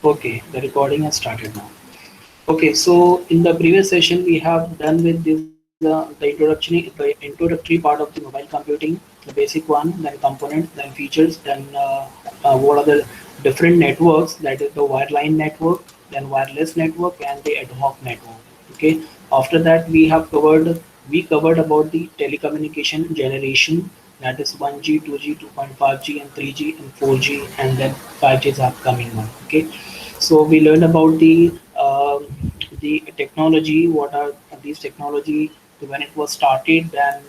Okay, the recording has started now. Okay, so in the previous session we have done with this the introductory part of the mobile computing, the basic one, then components, then features, then what are the different networks, that is the wireline network, then wireless network, and the ad hoc network. Okay, after that we covered about the telecommunication generation, that is 1G, 2G, 2.5G, and 3G, and 4G, and then 5G is upcoming one. Okay, so we learned about the technology, what are these technology, when it was started, then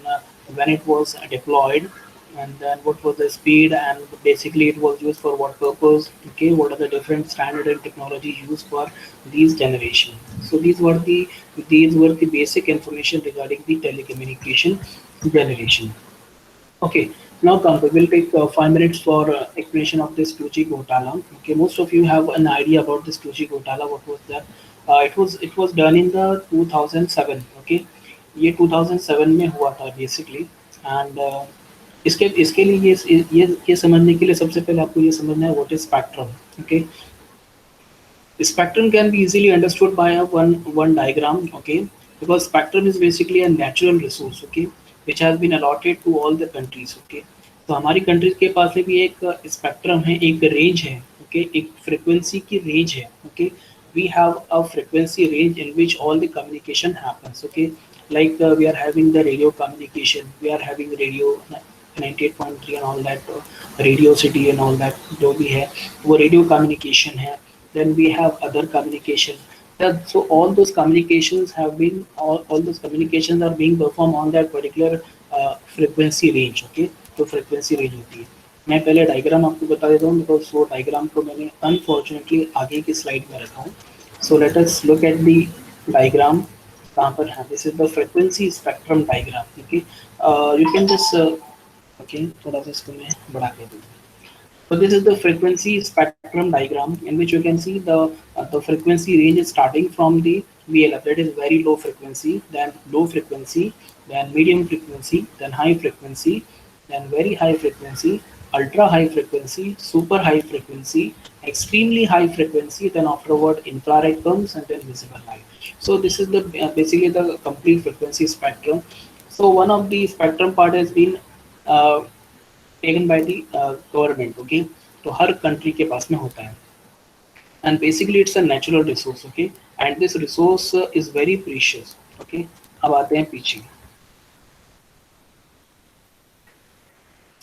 when it was deployed, and then what was the speed, and basically it was used for what purpose. Okay, what are the different standard and technology used for these generation. So these were the basic information regarding the telecommunication generation. Okay, now come, we will take 5 minutes for explanation of this 2G Gotala. Okay, most of you have an idea about this 2G Gotala. What was that? It was done in the 2007. Okay, ये 2007 में हुआ था basically, and इसके इसके लिए ये समझने के लिए सबसे पहले आपको ये समझना है what is spectrum. Okay, spectrum can be easily understood by a one diagram. Okay, because spectrum is basically a natural resource. Okay, which has been allotted to all the countries. Okay, तो हमारी countries के पास में भी एक spectrum है, एक range है. Okay, एक फ्रीक्वेंसी की रेंज है. Okay, we have a frequency range in which all the communication happens. Okay, like we are having the radio communication, we are having radio 98.3 and all that, radio city and all that जो भी है वो radio communication है. Then we have other communication. So all those communications have been all those communications are being performed on that particular frequency range. Okay, तो frequency range होती है. मैं पहले डायग्राम आपको बता देता हूँ, बिकॉज वो डायग्राम को मैंने अनफॉर्चुनेटली आगे की स्लाइड में रखा हूँ. So let us look at the diagram. कहाँ पर है? This is the frequency spectrum diagram. Okay, you can just okay, थोड़ा सा इसको मैं बढ़ा के दूँ. So this is the frequency spectrum diagram in which you can see the frequency range is starting from the VLF, that is very low frequency, then low frequency, then medium frequency, then high frequency, then very high frequency, ultra high frequency, super high frequency, extremely high frequency, then afterward infrared comes, and then visible light. So this is the basically the complete frequency spectrum. So one of the spectrum part has been uh, taken by the government. Okay, तो हर country के पास में होता है, and basically it's a natural resource. Okay, and this resource is very precious. Okay, अब आते हैं पीछे.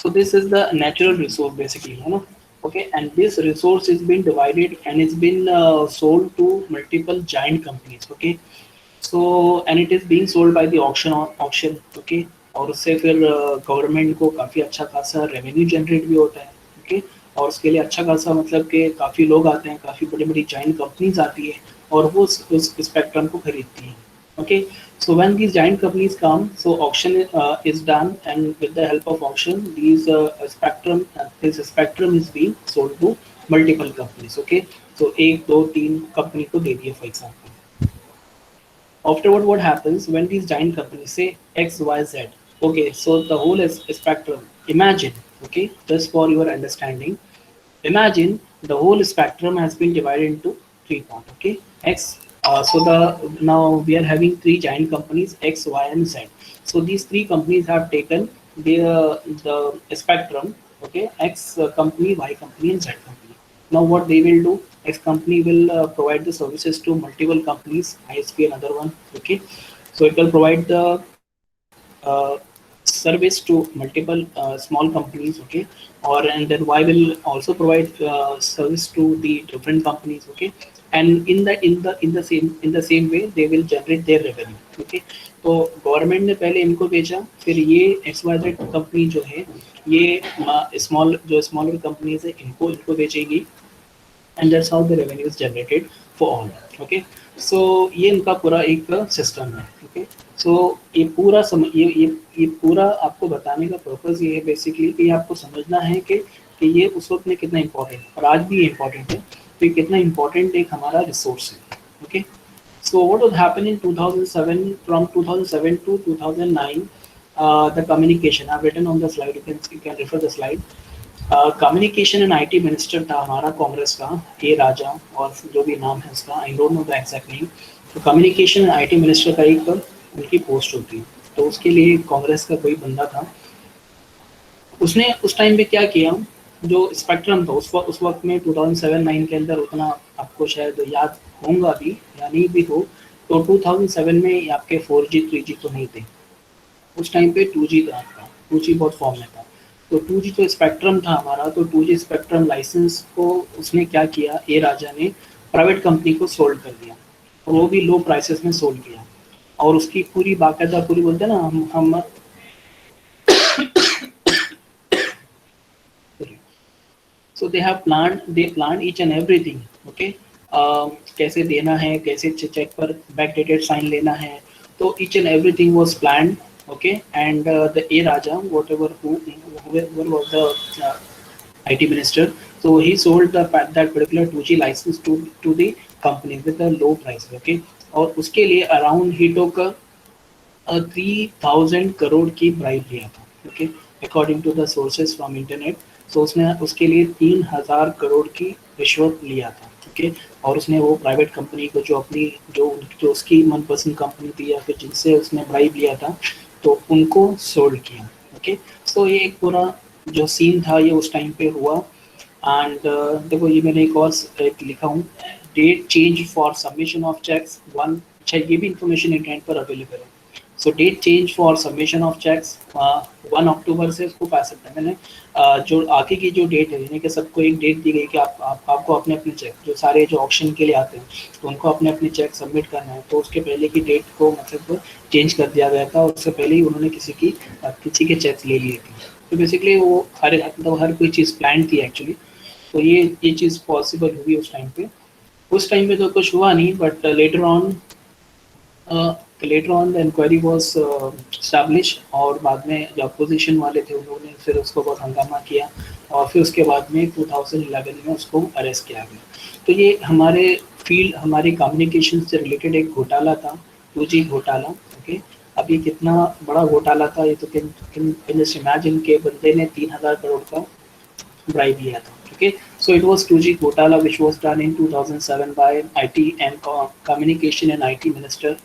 So this is the natural resource basically, है ना. Okay, and this resource is been divided and it's been sold to multiple giant companies. Okay, so and it is being sold by the auction. Okay, और उससे फिर government को काफ़ी अच्छा खासा revenue generate भी होता है. ओके, और उसके लिए अच्छा खासा मतलब कि काफ़ी लोग आते हैं, काफ़ी बड़ी बड़ी जाइंट कंपनीज आती है और वो उस स्पेक्ट्रम को खरीदती हैं. Okay, so when these giant companies come, so auction is done, and with the help of auction these this spectrum is being sold to multiple companies. Okay, so एक दो तीन कंपनी को दे दिए for example. Afterward, what happens when these giant companies say X, Y, Z? Okay, so the whole is spectrum. Imagine, okay, just for your understanding, imagine the whole spectrum has been divided into three parts. Okay, X. So the now we are having three giant companies X, Y, and Z. So these three companies have taken the spectrum. Okay, X company, Y company, and Z company. Now what they will do? X company will provide the services to multiple companies, ISP another one. Okay, so it will provide the service to multiple small companies. Okay, or and then Y will also provide service to the different companies. Okay, and in the same way they will generate their revenue. Okay, तो government ने पहले इनको बेचा, फिर ये XYZ company जो है ये स्मॉलर कंपनीज है इनको इनको बेचेगी, and that's how the revenue is generated for all. Okay, so ये इनका पूरा एक सिस्टम है. Okay, so ये पूरा आपको बताने का पर्पस ये है बेसिकली कि आपको समझना है कि ये उस वक्त में कितना इम्पोर्टेंट और आज भी इम्पोर्टेंट है, तो ये कितना इम्पोर्टेंट एक हमारा रिसोर्स है. Okay, so what would happen in 2007, from 2007 to 2009, the communication I've written on the slide, you can refer the slide. Communication and IT minister था हमारा कांग्रेस का ए राजा, और जो भी नाम है उसका I don't know the exact name. तो कम्युनिकेशन एंड आईटी मिनिस्टर का एक उनकी पोस्ट होती है, तो उसके लिए कांग्रेस का कोई बंदा था। उसने उस टाइम पे क्या किया, जो स्पेक्ट्रम था उस वक्त में 2007-9 के अंदर, उतना आपको शायद याद होगा भी या नहीं भी हो, तो 2007 में आपके 4G 3G तो नहीं थे। उस टाइम पे 2G था आपका, 2G बहुत फॉर्म में था। तो 2G जो स्पेक्ट्रम था हमारा, तो 2G स्पेक्ट्रम लाइसेंस को उसने क्या किया, ए राजा ने प्राइवेट कंपनी को सोल्ड कर दिया, और वो भी लो प्राइसेस में सोल्ड किया। और उसकी पूरी बाकायदा पूरी बोलते हैं ना हम so they plan each and everything, okay. कैसे देना है, कैसे चेक पर बैक डेटेड साइन लेना है, तो each and everything was planned, okay, and the A Raja, whoever was the IT minister, so he sold that particular 2G license to the company with a low price, okay। और उसके लिए around ही टोक 3000 करोड़ की bribe लिया था, okay, according to the sources from internet. तो उसने उसके लिए 3000 करोड़ की रिश्वत लिया था, ओके। और उसने वो प्राइवेट कंपनी को, जो अपनी जो उसकी मनपसंद कंपनी थी या फिर जिनसे उसने ब्राइब लिया था, तो उनको सोल्ड किया, ओके। सो ये एक पूरा जो सीन था ये उस टाइम पे हुआ। एंड देखो ये मैंने एक और एक लिखा हूँ, date change for submission of cheques one. अच्छा, ये भी इंफॉर्मेशन इंटरनेट पर अवेलेबल है। So date change for submission of cheques 1 अक्टूबर से उसको पा सकते हैं। मैंने जो आगे की जो डेट है, यानी कि सबको एक डेट दी गई कि आपको अपने अपने चेक, जो सारे जो ऑप्शन के लिए आते हैं, तो उनको अपने अपने चेक सबमिट करना है। तो उसके पहले की डेट को मतलब चेंज कर दिया गया था, उससे पहले ही उन्होंने किसी के चेक ले लिए थे। तो बेसिकली वो हर कोई चीज़ प्लान थी एक्चुअली। तो ये चीज़ पॉसिबल हुई उस टाइम पे तो कुछ हुआ नहीं, but later on the inquiry was establish, और बाद में जो अपोजिशन वाले थे उन्होंने फिर उसको बहुत हंगामा किया, और फिर उसके बाद में 2011 में उसको अरेस्ट किया गया। तो ये हमारे कम्युनिकेशन से रिलेटेड एक घोटाला था, 2G घोटाला, ओके। अब ये कितना बड़ा घोटाला था, ये तो कैन जस्ट इमेजिन के बंदे ने 3000 करोड़ का bribe लिया था, okay। So it was 2G घोटाला which was done in 2007 by IT and communication and IT minister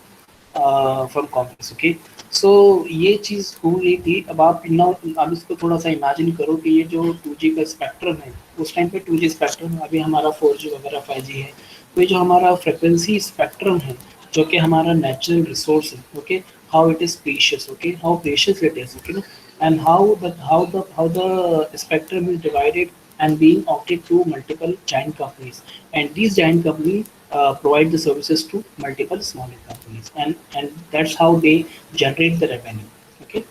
from Congress, okay। So ये चीज़ हो रही थी। अब इसको थोड़ा सा इमेजिन करो कि ये जो 2G का स्पेक्ट्रम है, उस टाइम पे 2G स्पेक्ट्रम, अभी हमारा 4G वगैरह 5G है, तो ये जो हमारा फ्रिक्वेंसी स्पेक्ट्रम है, जो कि हमारा नेचुरल रिसोर्स है, okay, how it is precious, okay, how precious it is, okay, and how the spectrum is divided and being opted to multiple giant companies, and these giant companies provide the services to multiple smaller companies, and that's how they generate the revenue, okay।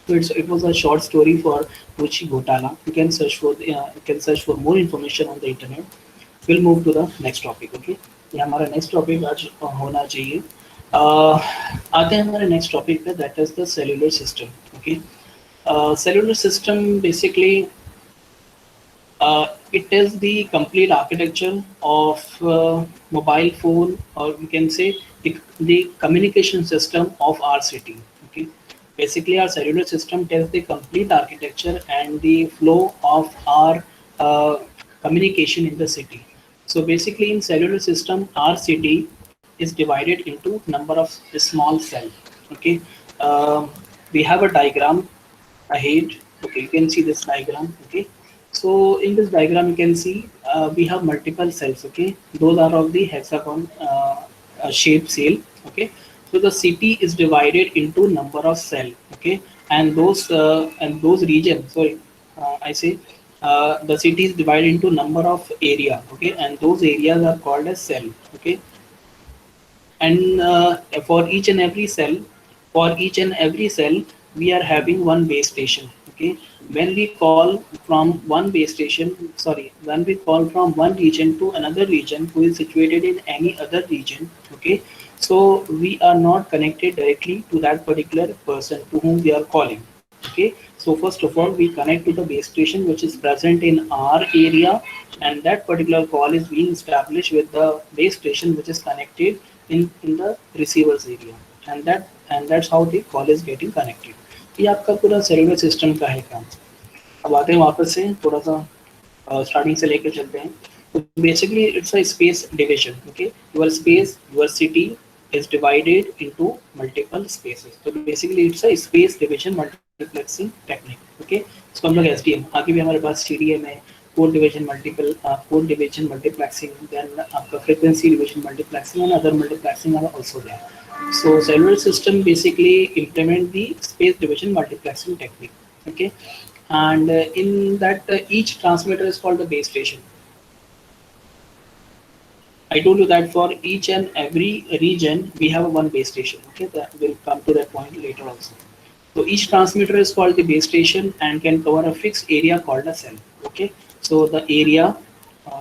So it was a short story for Ruchi Gotala. You can search for more information on the internet. We'll move to the next topic, okay। ये हमारा next topic आज होना चाहिए। आते हैं हमारे next topic पे, that is the cellular system, okay. Cellular system basically it is the complete architecture of mobile phone, or we can say the communication system of our city, okay। Basically our cellular system tells the complete architecture and the flow of our communication in the city. So basically in cellular system our city is divided into number of small cells, okay। We have a diagram ahead, okay, you can see this diagram, okay। So in this diagram you can see we have multiple cells, okay, those are of the hexagon shape cell, okay। So the city is divided into number of cell, okay, and those regions, sorry, I say the city is divided into number of area, okay, and those areas are called as cell, okay। And for each and every cell we are having one base station, okay। When we call from one base station, sorry, when we call from one region to another region who is situated in any other region, okay, so we are not connected directly to that particular person to whom we are calling, okay। So first of all we connect to the base station which is present in our area, and that particular call is being established with the base station which is connected in the receiver's area, and that's how the call is getting connected। ये आपका पूरा cellular system का है काम। अब आते हैं वापस से, थोड़ा सा स्टार्टिंग से लेकर चलते हैं. तो basically it's a space division. Okay, your space, your city is divided into multiple spaces. तो basically it's a space division multiplexing technique. Okay, इसको हम लोग SDM, आगे भी हमारे पास CDM है, code division multiple code division multiplexing, then आपका frequency division multiplexing and other multiplexing are also there. So cellular system basically implement the space division multiplexing technique. Okay, and in that each transmitter is called the base station. I told you that for each and every region we have one base station. Okay, that will come to that point later also. So each transmitter is called the base station and can cover a fixed area called a cell. Okay, so the area,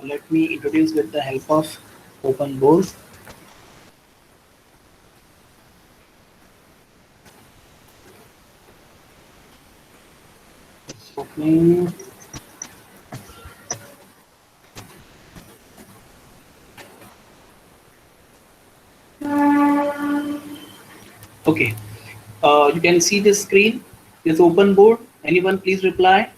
let me introduce with the help of open board. Opening. Okay, you can see this screen, this open board. Anyone please reply?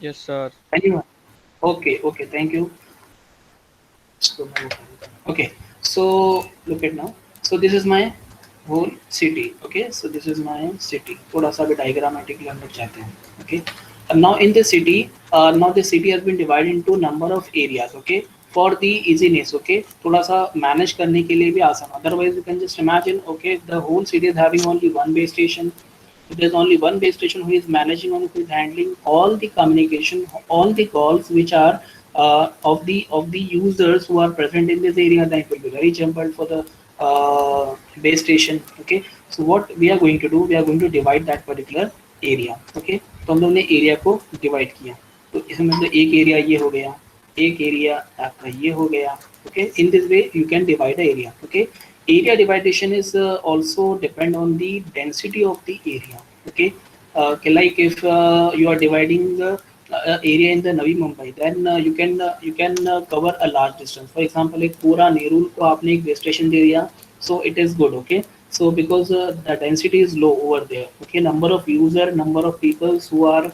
Yes, sir. Anyone? Okay, okay, thank you. Okay, so look at now. So this is my whole city. Okay, so this is my city. थोड़ा सा भी diagrammatically हम लोग चाहते हैं. Okay, and now in the city, now the city has been divided into number of areas. Okay, for the easiness. Okay, थोड़ा सा manage करने के लिए भी आसान. Otherwise, you can just imagine. Okay, the whole city is having only one base station. There's only one base station who is managing or who is handling all the communication, all the calls which are of the users who are present in this area. That will be very jumbled for the base station. Okay, so what we are going to do, we are going to divide that particular area. Okay, तो हम लोग ने area को divide किया, तो इसमें मतलब एक एरिया ये हो गया, एक एरिया आपका ये हो गया. Okay, in this way you can divide the area. Okay, area dividation is also depend on the density of the area. Okay, like if you are dividing the area in the Navi Mumbai, then you can cover a large distance. For example, एक पूरा नेरुल को आपने एक base station दे दिया, so it is good. Okay, so because the density is low over there. Okay, number of user, number of people who are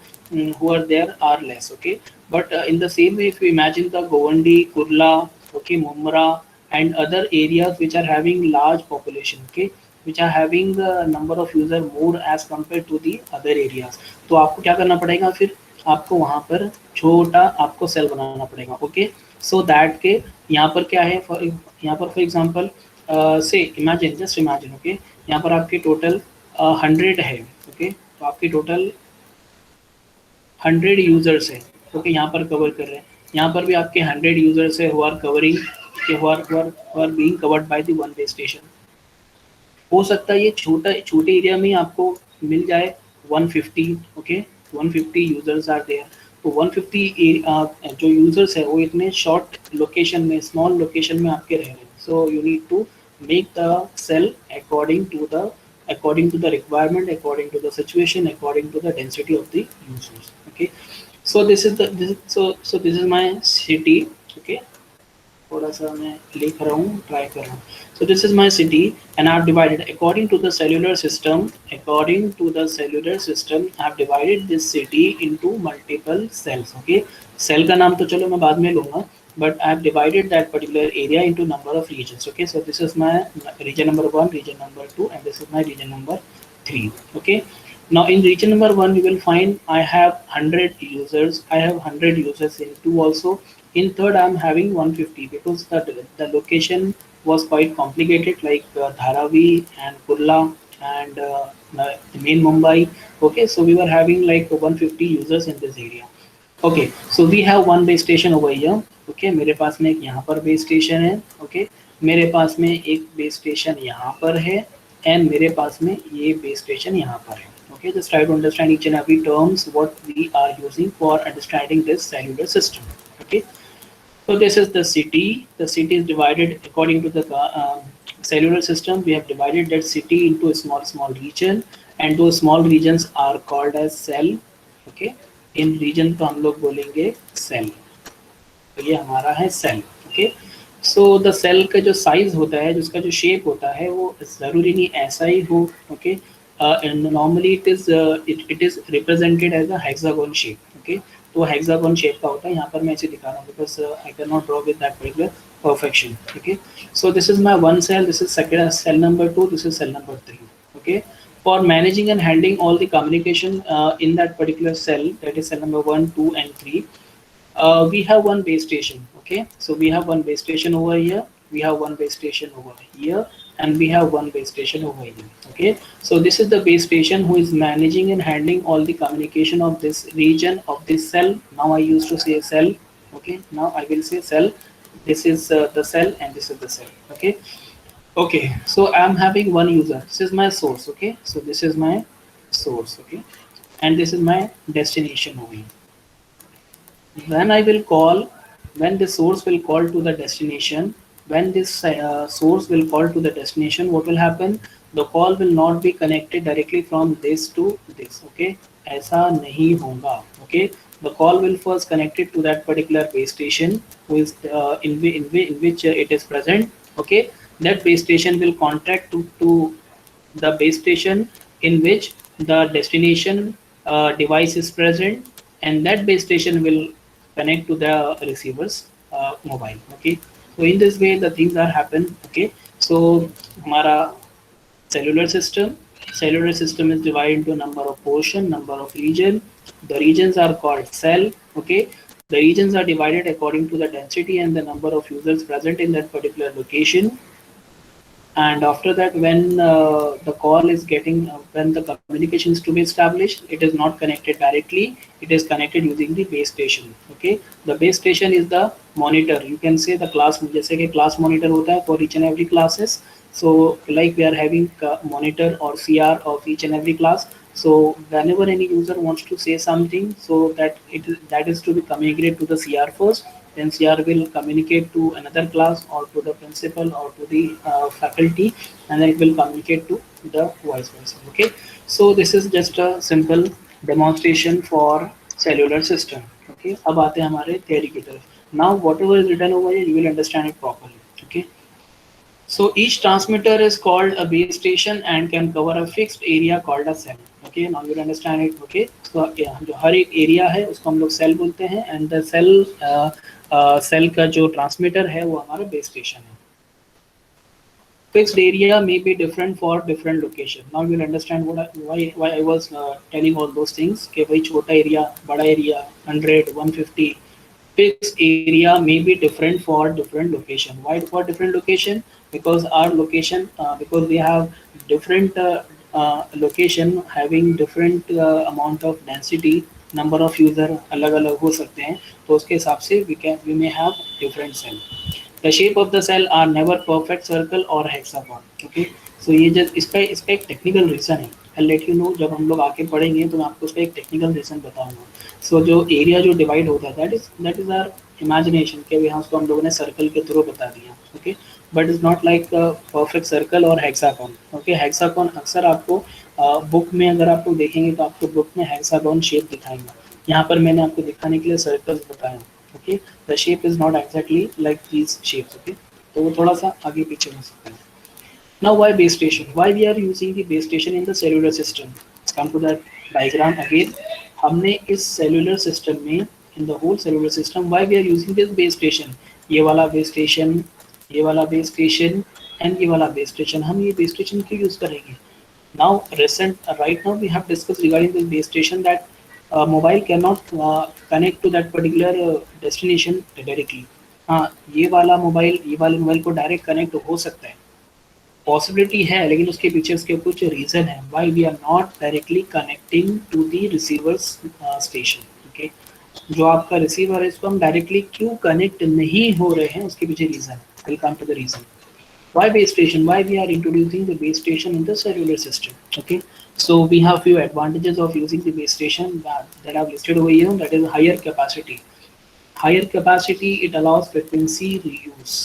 there are less. Okay, but in the same way, if you imagine the Govandi, Kurla, okay, Mumra, and other areas which are having large population. Okay, which are having the number of user more as compared to the other areas, तो आपको क्या करना पड़ेगा, फिर आपको वहां पर छोटा आपको सेल बनाना पड़ेगा. ओके, सो दैट के यहाँ पर क्या है, यहाँ पर फॉर एग्जांपल से इमेजिन, जस्ट इमेजिन. ओके, यहाँ पर आपके टोटल 100 है. ओके, तो आपके टोटल 100 यूजर्स है. ओके, यहाँ पर कवर कर रहे हैं, यहाँ पर भी आपके 100 यूजर्स है who are covering, who are being covered by the one base station. हो सकता है ये छोटे एरिया में आपको मिल जाए 150. ओके, 150 यूजर्स आर देयर, तो 150 जो यूजर्स है वो इतने शॉर्ट लोकेशन में, स्मॉल लोकेशन में आपके रह रहे हैं. So you need to make the cell according to the requirement, according to the situation, according to the density of the users. Okay, so this is my city. Okay, थोड़ा सा मैं लिख रहा हूँ, ट्राई कर रहा हूँ. So this is my city and I have divided according to the cellular system. According to the cellular system, I have divided this city into multiple cells. Okay, cell का नाम तो चलो मैं बाद में लूँगा, but I have divided that particular area into number of regions. Okay, so this is my region number 1, region number 2, and this is my region number 3. Okay, now in region number 1 we will find I have 100 users. I have 100 users in 2 also. In third I am having 150 because the location was quite complicated, like Dharavi and Kurla and main Mumbai. Okay, so we were having like 150 users in this area. Okay, so we have one base station over here. Okay, मेरे पास में एक यहाँ पर base station है. Okay, मेरे पास में एक base station यहाँ पर है and मेरे पास में ये base station यहाँ पर है. Okay, just try to understand each and every terms what we are using for understanding this cellular system. Okay, so this is the city. The city is divided according to the cellular system. We have divided that city into a small region, and those small regions are called as cell. Okay, in region को हम लोग बोलेंगे cell. तो ये हमारा है cell. Okay, so the cell का जो size होता है, जिसका जो shape होता है, वो ज़रूरी नहीं ऐसा ही हो. Okay, and normally it is represented as a hexagon shape. Okay, तो hexagon shape का होता है, यहाँ पर मैं इसे दिखा रहा हूँ because I cannot draw with that particular perfection. Okay, so this is my one cell, this is second cell number 2, this is cell number 3. Okay, for managing and handling all the communication in that particular cell, that is cell number 1, 2 and 3, we have one base station. Okay, so we have one base station over here, we have one base station over here, and we have one base station over here. Okay, so this is the base station who is managing and handling all the communication of this region of this cell. Now I used to say cell. Okay, now I will say cell. This is the cell and this is the cell. Okay, okay, so I'm having one user, this is my source. Okay, so this is my source. Okay, and this is my destination over here. When I will call, when the source will call to the destination, when this source will call to the destination, what will happen? The call will not be connected directly from this to this. Okay, ऐसा नहीं होगा. Okay, the call will first connect it to that particular base station who is in which it is present. Okay, that base station will contact to the base station in which the destination device is present, and that base station will connect to the receiver's mobile. Okay, so in this way the things are happen. Okay, so हमारा cellular system is divided into a number of portion, number of region. The regions are called cell. Okay, the regions are divided according to the density and the number of users present in that particular location. And after that, when the call is getting when the communication is to be established, it is not connected directly, it is connected using the base station. Okay, the base station is the monitor, you can say the class, जैसे कि class monitor होता है for each and every classes. So like we are having monitor or CR of each and every class. So whenever any user wants to say something, so that is to be communicated to the CR first, then CR will communicate to another class or to the principal or to the faculty, and then it will communicate to the vice versa. Okay, so this is just a simple demonstration for cellular system. Okay, अब आते हैं हमारे theory की तरफ. Now whatever is written over here, you will understand it properly. Okay, so each transmitter is called a base station and can cover a fixed area called a cell. Okay, now you will understand it. Okay, so जो हर एक area है उसको हम लोग cell बोलते हैं, and the cell का जो ट्रांसमीटर है वो हमारा बेस स्टेशन है. Fixed area may be different for different location. Now you will understand why I was telling all those things कि भाई छोटा एरिया, बड़ा area, 100, 150. Fixed area may be different for different location. Why for different location? Because our location, because we have different location having different amount of density, number of user अलग अलग हो सकते हैं, तो उसके हिसाब से we may have different cell. The shape of the cell are never perfect circle or hexagon. Okay, so ये जब इसका एक टेक्निकल रीज़न है. I'll let you know, जब हम लोग आके पढ़ेंगे तो मैं आपको उसका एक टेक्निकल रीज़न बताऊंगा. सो जो एरिया जो डिवाइड होता है दैट इज आवर इमेजिनेशन के यहाँ उसको हम लोगों ने सर्कल के थ्रू बता दिया. Okay, but is not like perfect circle और हेक्सागोन. ओके, हेक्सागोन अक्सर आपको बुक में अगर आप लोग देखेंगे तो आपको बुक में हेक्सागोन शेप दिखाएंगे. यहाँ पर मैंने आपको दिखाने के लिए सर्कल्स बताए. Okay, the shape is not exactly like these shapes. Okay, तो वो थोड़ा सा आगे पीछे हो सकता है. Now why base station? Why we are using the base station in the cellular system? Let's come to that diagram again. हमने इस cellular system में, in the whole cellular system, why we are using this base station? ये वाला base station, ये वाला base station, and ये वाला base station. हम ये base station क्यों use करेंगे? Now right now we have discussed regarding this base station that mobile cannot connect to that particular destination directly. हाँ, ये वाले मोबाइल को direct connect हो सकता है, पॉसिबिलिटी है, लेकिन उसके पीछे उसके कुछ रीज़न है why we are not directly connecting to the receivers station. Okay, जो आपका रिसीवर है इसको हम डायरेक्टली क्यों कनेक्ट नहीं हो रहे हैं, उसके पीछे reason. Will come to the reason. Why base station? Why we are introducing the base station in the cellular system? Okay, so we have few advantages of using the base station that I've listed over here. That is higher capacity. Higher capacity, it allows frequency reuse.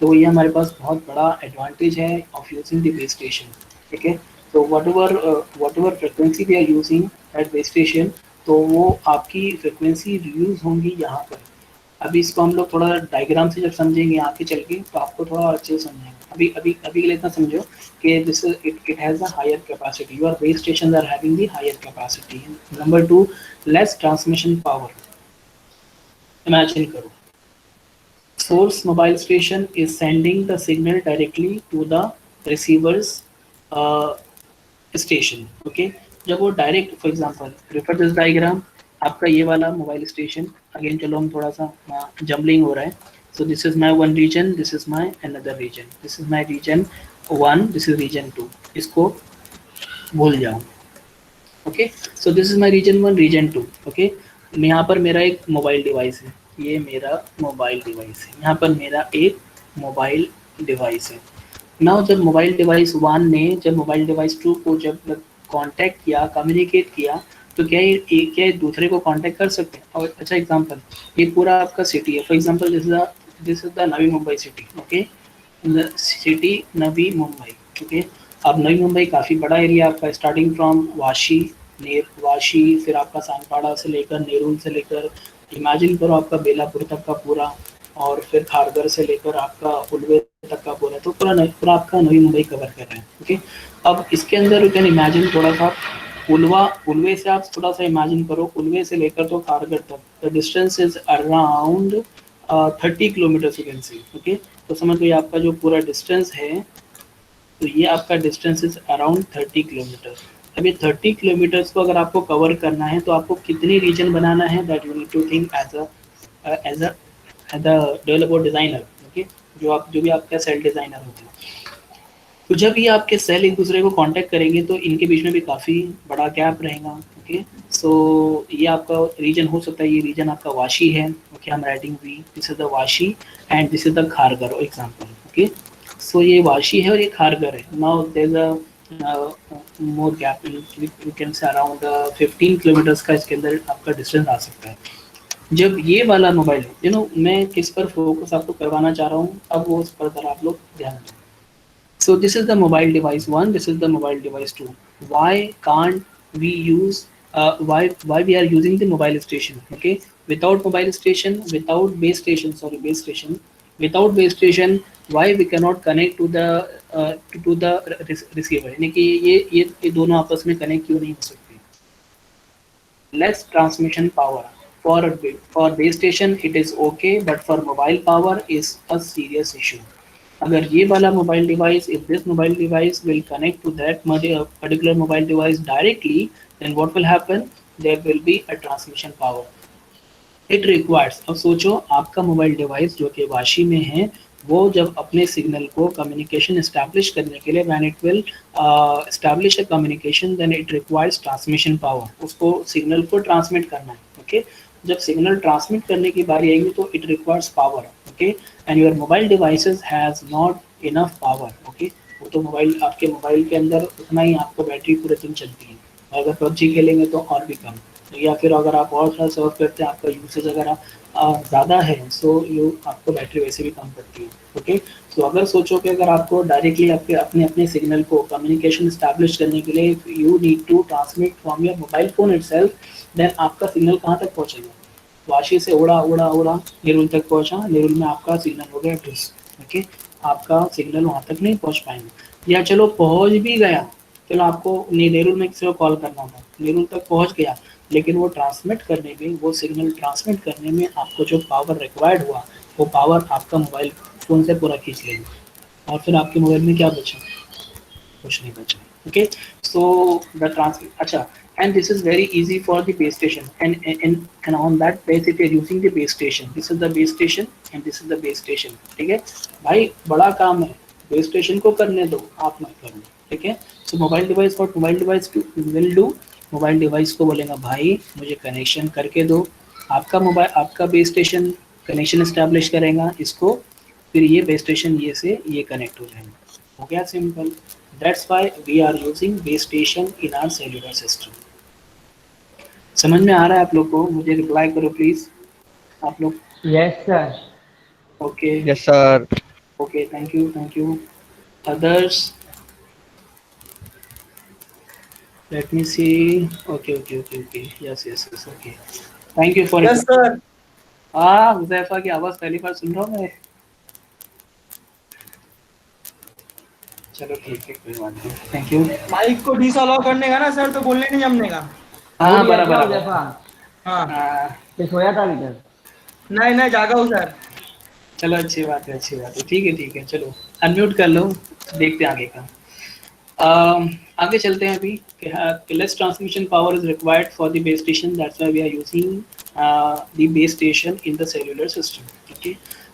तो ये हमारे पास बहुत बड़ा advantage है of using the base station. ठीक है, तो whatever frequency we are using at base station, तो वो आपकी फ्रिक्वेंसी रीयूज होंगी यहाँ पर. अभी इसको हम लोग थोड़ा डायग्राम से जब समझेंगे आगे चल के तो आपको थोड़ा अच्छे से समझेंगे। अभी के लिए इतना समझो कि this it has a higher capacity, your base stations are having the higher capacity. Number 2, less transmission power. Imagine करो, source mobile station is sending the signal directly to the receiver's uh, station. Okay, जब वो direct, for example refer this diagram, आपका ये वाला mobile station, again चलो हम थोड़ा सा जम्बलिंग हो रहा है। So this is my one reason, this is my another reason, this is my reason 1, this is reason 2, इसको भूल जाओ। Okay, so this is my reason 1, reason 2। Okay, यहाँ पर मेरा एक मोबाइल डिवाइस है, ये मेरा मोबाइल डिवाइस है, यहाँ पर मेरा एक मोबाइल डिवाइस है। नाउ जब मोबाइल डिवाइस 1 ने जब मोबाइल डिवाइस 2 को जब कांटेक्ट किया, कम्युनिकेट किया, तो क्या क्या एक दूसरे को कांटेक्ट कर सकते हैं? और अच्छा एग्जांपल, ये पूरा आपका सिटी है, for example this is the Navi Mumbai city. Okay, the city Navi Mumbai. Okay, अब नवी मुंबई काफ़ी बड़ा एरिया आपका, स्टार्टिंग फ्रॉम वाशी, फिर आपका सांगपाड़ा से लेकर नेरुल से लेकर, इमेजिन करो आपका बेलापुर तक का पूरा, और फिर खारघर से लेकर आपका उल्वे तक का पूरा, तो पूरा आपका नवी मुंबई कवर कर रहे हैं। ओके, अब इसके अंदर यू कैन इमेजिन थोड़ा सा उल्वे से आप थोड़ा सा इमेजिन करो, उल्वे से लेकर तो खारघर तक the distance is around 30 kilometre you can see. Okay, तो समझ लो आपका जो पूरा डिस्टेंस है, तो ये आपका डिस्टेंस इज अराउंड 30 किलोमीटर। अभी 30 किलोमीटर्स को अगर आपको कवर करना है तो आपको कितनी रीजन बनाना है, that you need to think as a developer designer. Okay, जो भी आपका सेल डिजाइनर होते हैं, तो जब ये आपके सेल एक दूसरे को कांटेक्ट करेंगे तो इनके बीच में भी काफ़ी बड़ा गैप रहेगा। ओके, सो ये आपका रीजन हो सकता है, ये रीजन आपका वाशी है। Okay, I am writing V, this is the Vashi and this is the Kharghar example. Okay, so ये वाशी है और ये खारघर है। Now there is a more gap, you can say around 15 kilometres का इसके अंदर आपका डिस्टेंस आ सकता है। जब ये वाला मोबाइल, मैं किस पर फोकस आपको करवाना चाह रहा हूँ, अब वो उस पर आप लोग ध्यान दें। So this is the mobile device 1, this is the mobile device 2. Why can't we use, why we are using the mobile station? Okay, without mobile station, without base station, without base station, why we cannot connect to the to the receiver? यानी कि ये दोनों आपस में connect क्यों नहीं हो सकते? Less transmission power. For base station it is okay, but for mobile power is a serious issue. अगर ये वाला mobile device, if this mobile device will connect to that particular mobile device directly, then what will happen? There will be a transmission power. It requires, अब सोचो आपका mobile device जो कि वाशी में है, वो जब अपने सिग्नल को कम्युनिकेशन एस्टैब्लिश करने के लिए, when it will establish a communication, then it requires transmission power. उसको सिग्नल को ट्रांसमिट करना है। ओके, जब सिग्नल ट्रांसमिट करने की बारी आएगी तो it requires power. Okay, and your mobile devices has not enough power. Okay, वो तो आपके मोबाइल के अंदर उतना ही आपको बैटरी पूरे दिन चलती है, अगर पबजी खेलेंगे तो और भी कम, या फिर अगर आप और थोड़ा सर्व करते हैं, आपका यूसेज अगर ज़्यादा है, सो आपको बैटरी वैसे भी कम पड़ती है। ओके, तो अगर सोचो कि अगर आपको डायरेक्टली आपके अपने अपने सिग्नल को कम्युनिकेशन इस्टेब्लिश करने के लिए you need to transmit from your mobile phone itself, देन आपका सिग्नल कहाँ तक पहुँचेगा? वाशी से उड़ा उड़ा उड़ा नेरुल तक पहुँचा, नेरुल में आपका सिग्नल हो गया डिस। ओके, आपका सिग्नल वहाँ तक नहीं पहुँच पाएंगे, या चलो पहुँच भी गया, चलो आपको नेरुल में किसी को कॉल करना था, नेरुल तक पहुँच गया, लेकिन वो ट्रांसमिट करने में, वो सिग्नल ट्रांसमिट करने में आपको जो पावर रिक्वायर्ड हुआ, वो पावर आपका मोबाइल फ़ोन से पूरा खींच लेगा, और फिर आपके मोबाइल में क्या बचा? कुछ नहीं बचा। ओके, सो द ट्रांसमिट, अच्छा, and this is very easy for the base station, and on that base if you're using the base station, this is the base station and this is the base station। ठीक है भाई, बड़ा काम है, base station को करने दो, आप मत करना। ठीक है, so mobile device, what mobile device will do, mobile device को बोलेगा भाई मुझे कनेक्शन करके दो, आपका बेस स्टेशन कनेक्शन इस्टेब्लिश करेगा इसको, फिर ये बेस स्टेशन ये से ये कनेक्ट हो जाएंगे। हो गया simple. That's why we are using base station in our cellular system. समझ में आ रहा है आप लोग को? मुझे रिप्लाई करो प्लीज आप लोग। Yes, sir. Okay Yes, sir. Okay, thank you others. Let me see. Okay, yes, okay, thank you for Yes, sir. Huzaifa की आवाज़ पहली बार सुन रहा हूँ मैं। चलो ठीक है, कोई बात नहीं, थैंक यू। माइक को डिसअलाउ करने का ना सर, तो बोलने नहीं जमने का। हाँ हो गया क्या बराबर हुजैफा? हाँ ये सोया था अभी तक? नहीं नहीं, जागा हूँ सर। चलो अच्छी बात है, अच्छी बात है, ठीक है, चलो अनम्यूट कर लो, देखते हैं आगे का। आगे चलते हैं अभी कि less transmission power is required for the base station, that's why we are using the base station in the cellular system. Okay,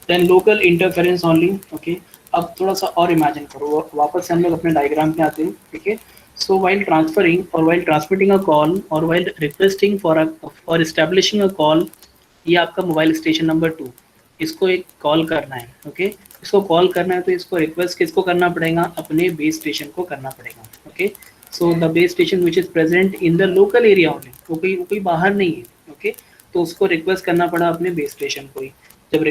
then local interference only. Okay, अब थोड़ा सा और इमेजिन करो, वापस से हम लोग अपने डायग्राम पे आते हैं। ठीक है, सो while transferring or while transmitting a call or while requesting for establishing a call, ये आपका मोबाइल स्टेशन नंबर 2, इसको एक कॉल करना है। ओके, इसको कॉल करना है तो इसको रिक्वेस्ट किसको करना पड़ेगा? अपने बेस स्टेशन को करना पड़ेगा। Okay, so the base station which is present in the local area only, वो कोई बाहर नहीं है। ओके, तो उसको रिक्वेस्ट करना पड़ा अपने बेस स्टेशन को ही। जब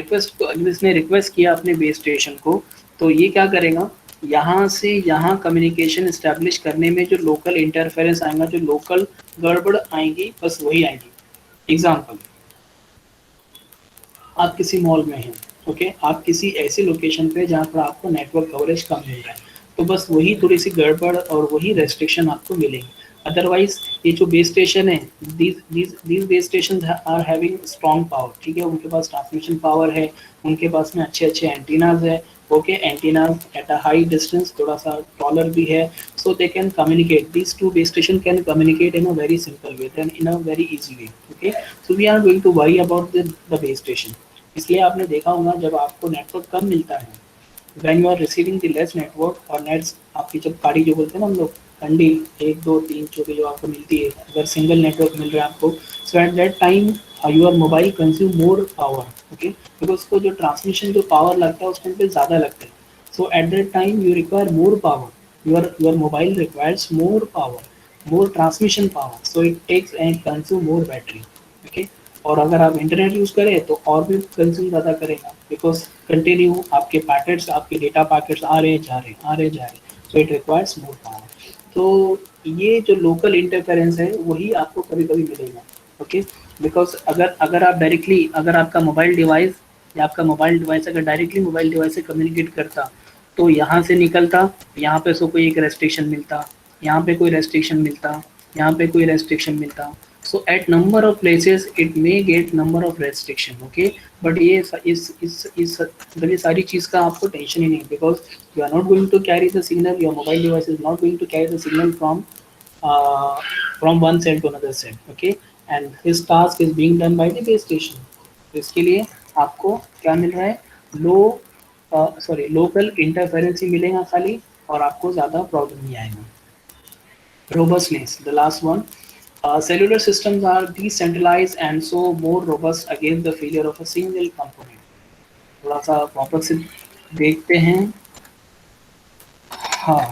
इसने रिक्वेस्ट किया अपने बेस स्टेशन को, तो ये क्या करेगा? यहाँ से यहाँ कम्युनिकेशन इस्टेब्लिश करने में जो लोकल इंटरफेरेंस आएगा, जो लोकल गड़बड़ आएंगी, बस वही आएंगी। एग्जाम्पल, आप किसी मॉल में हैं। ओके, आप किसी ऐसी लोकेशन पे जहाँ पर आपको नेटवर्क कवरेज कम मिल रहा है, तो बस वही थोड़ी सी गड़बड़ और वही रेस्ट्रिक्शन आपको मिलेंगे। अदरवाइज ये जो बेस स्टेशन है, these base station are having strong power. ठीक है, उनके पास ट्रांसमिशन पावर है, उनके पास में अच्छे अच्छे एंटीनाज है। Okay, antennas at a high distance, थोड़ा सा टॉलर भी है, so they can communicate, these two base station can communicate in a very simple way and in a very easy way. Okay, so we are going to worry about the base station। इसलिए आपने देखा होगा जब आपको network कम मिलता है, when you are receiving the less network और nets आपकी जब काड़ी जो बोलते हैं ना हम लोग, कंडी 1 2 3 4 जो आपको मिलती है, अगर सिंगल नेटवर्क मिल रहा है आपको, so at that time your mobile consume more power. Okay, because उसको जो ट्रांसमिशन जो पावर लगता है उस टाइम पे ज़्यादा लगता है, so at that time you require more power, your mobile requires more power, more transmission power, so it takes and consume more battery। okay, और अगर आप इंटरनेट यूज़ करें तो और भी कंज्यूम ज़्यादा करेगा, बिकॉज कंटिन्यू आपके पैकेट्स, आपके डेटा पैकेट्स आ रहे जा रहे, so it requires more power. तो ये जो लोकल इंटरफेरेंस है वही आपको कभी कभी मिलेगा। ओके, बिकॉज अगर अगर आप डायरेक्टली, अगर आपका मोबाइल डिवाइस या आपका मोबाइल डिवाइस अगर डायरेक्टली मोबाइल डिवाइस से कम्युनिकेट करता, तो यहाँ से निकलता, यहाँ पे सो कोई एक रेस्ट्रिक्शन मिलता, यहाँ पे कोई रेस्ट्रिक्शन मिलता, यहाँ पे कोई रेस्ट्रिक्शन मिलता। So at number of places it may get number of restriction. Okay, but ये इस मतलब ये सारी चीज़ का आपको टेंशन ही नहीं, because you are not going to carry the signal, your mobile device is not going to carry the signal from one cell to another cell। okay, and his task is being done by the base station। तो इसके लिए आपको क्या मिल रहा है? Local interference ही मिलेगा खाली, और आपको ज़्यादा प्रॉब्लम नहीं आएगा। Robustness, the last one, cellular systems are decentralized and so more robust against the failure of a single component। थोड़ा सा वापस से देखते हैं। हाँ,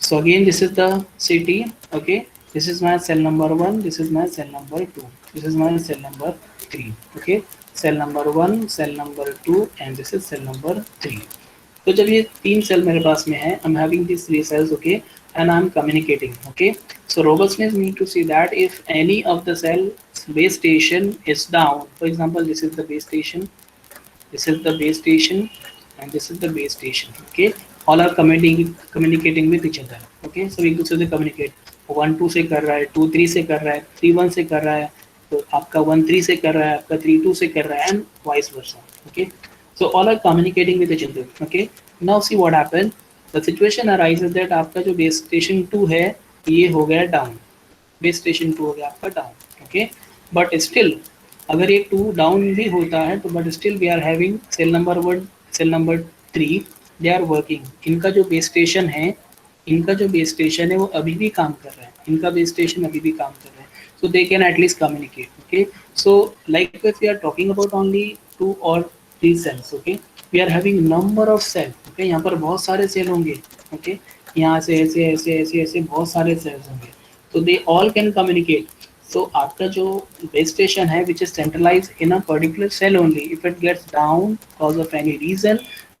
so again this is the city। okay, this is my cell number 1, this is my cell number 2, this is my cell number 3। okay, cell number 1, cell number 2 and this is cell number 3। तो जब ये 3 cell मेरे पास में है, I'm having these 3 cells, okay, and I'm communicating। okay, so robustness mean to see that if any of the cell base station is down, for example this is the base station, this is the base station and this is the base station। okay, all are communicating with each other। okay, so एक दूसरे से communicate, 1 2 से कर रहा है, 2 3 से कर रहा है, 3 1 से कर रहा है, तो आपका 1 3 से कर रहा है, आपका 3 2 से कर रहा है, and vice versa। okay, so all are communicating with each other। okay, now see what happened, the situation arises that आपका जो base station 2 है ये हो गया डाउन, बेस स्टेशन 2 हो गया आपका डाउन। ओके, बट स्टिल अगर ये 2 डाउन भी होता है तो but still we are having cell number 1, cell number 3, they are working. इनका जो बेस स्टेशन है, इनका जो बेस स्टेशन है वो अभी भी काम कर रहा है, इनका बेस स्टेशन अभी भी काम कर रहा है, so they can at least communicate. Okay, so like if we are talking about only 2 और 3 cells, okay, we are having number of cell. Okay, यहाँ पर बहुत सारे सेल होंगे। ओके, यहाँ से ऐसे ऐसे ऐसे ऐसे बहुत सारे सेल्स होंगे, तो they all can communicate. So आपका जो बेस स्टेशन है which is centralize in a particular cell only, if it gets down because of any reason,